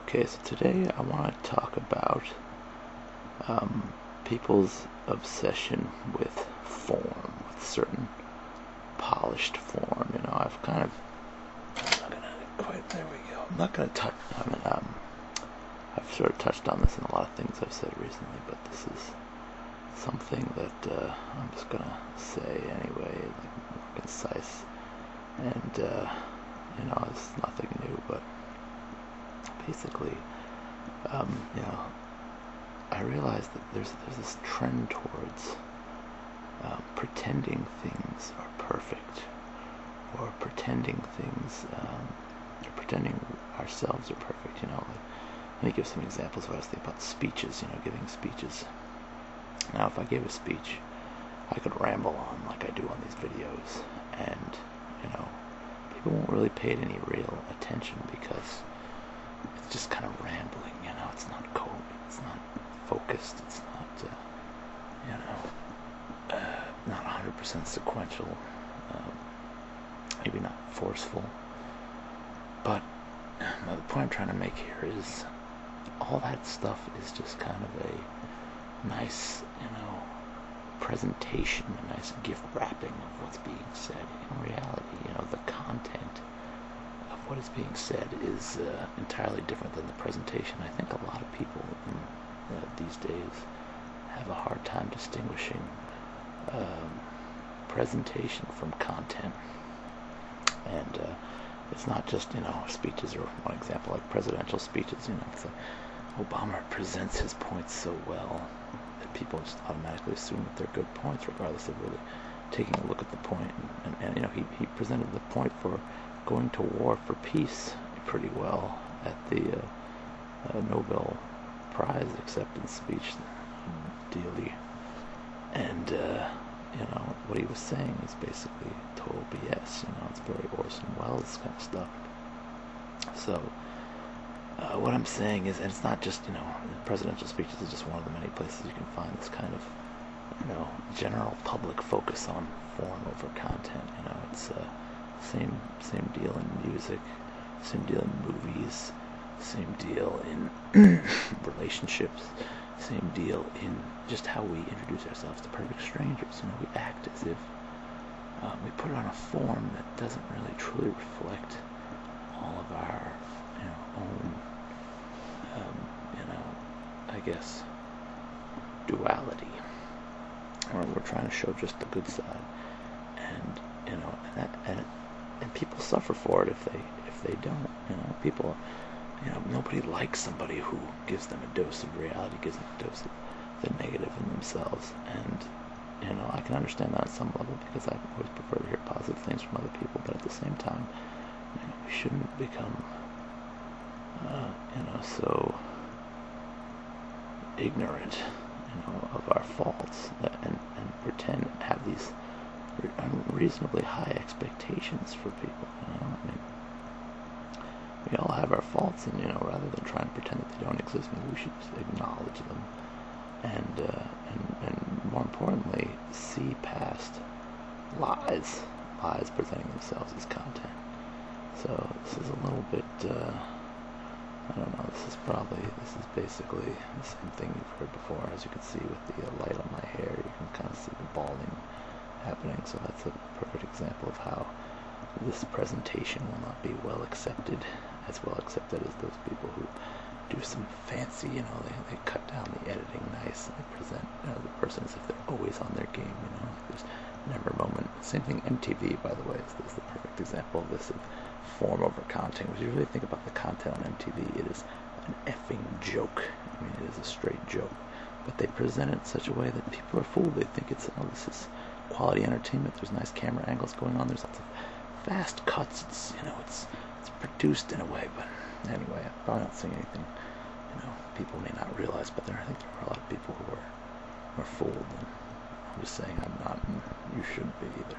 Okay, so today I want to talk about people's obsession with form, with certain polished form. I've kind of, I'm not gonna quite, there we go. I'm not gonna touch, I've sort of touched on this in a lot of things I've said recently, but this is something that I'm just gonna say anyway, like more concise. And, it's nothing new, but basically, I realize that there's this trend towards pretending things are perfect, or pretending things, or pretending ourselves are perfect. Let me give some examples of what I was thinking about speeches. Giving speeches. Now, if I gave a speech, I could ramble on like I do on these videos, and people won't really pay it any real attention because it's just kind of rambling. It's not cold, it's not focused, it's not 100% sequential, maybe not forceful. But the point I'm trying to make here is all that stuff is just kind of a nice, presentation, a nice gift wrapping of what's being said. In reality, the content of what is being said is entirely different than the presentation. I think a lot of people these days have a hard time distinguishing presentation from content. And it's not just, speeches are one example, like presidential speeches. It's like Obama presents his points so well that people just automatically assume that they're good points, regardless of really taking a look at the point. And he presented the point for going to war for peace pretty well at the Nobel Prize acceptance speech dealy. And what he was saying is basically total BS. It's very Orson Welles kind of stuff. So what I'm saying is, and it's not just, presidential speeches is just one of the many places you can find this kind of, general public focus on form over content. It's same deal in music, same deal in movies, same deal in relationships, same deal in just how we introduce ourselves to perfect strangers. We act as if we put on a form that doesn't really truly reflect all of our, own, I guess, duality. Or we're trying to show just the good side, and and people suffer for it if they don't. People. Nobody likes somebody who gives them a dose of reality, gives them a dose of the negative in themselves. And, I can understand that at some level because I always prefer to hear positive things from other people. But at the same time, we shouldn't become, so ignorant, of our faults and pretend have these unreasonably high expectations for people. We all have our faults, and rather than try and pretend that they don't exist, maybe we should just acknowledge them, and more importantly, see past lies presenting themselves as content. So this is a little bit, I don't know. This is basically the same thing you've heard before. As you can see with the light on my hair, you can kind of see the balding happening. So that's a perfect example of how this presentation will not be as well accepted as those people who do some fancy, they cut down the editing nice, and they present the person as if they're always on their game, there's never a moment. Same thing, MTV, by the way, is the perfect example of this, of form over content. When you really think about the content on MTV, it is an effing joke. It is a straight joke. But they present it in such a way that people are fooled. They think this is quality entertainment. There's nice camera angles going on. There's lots of fast cuts. It's produced in a way, but anyway, I'm probably not saying anything, people may not realize, but I think there are a lot of people who are fooled, and I'm just saying I'm not, and you shouldn't be either.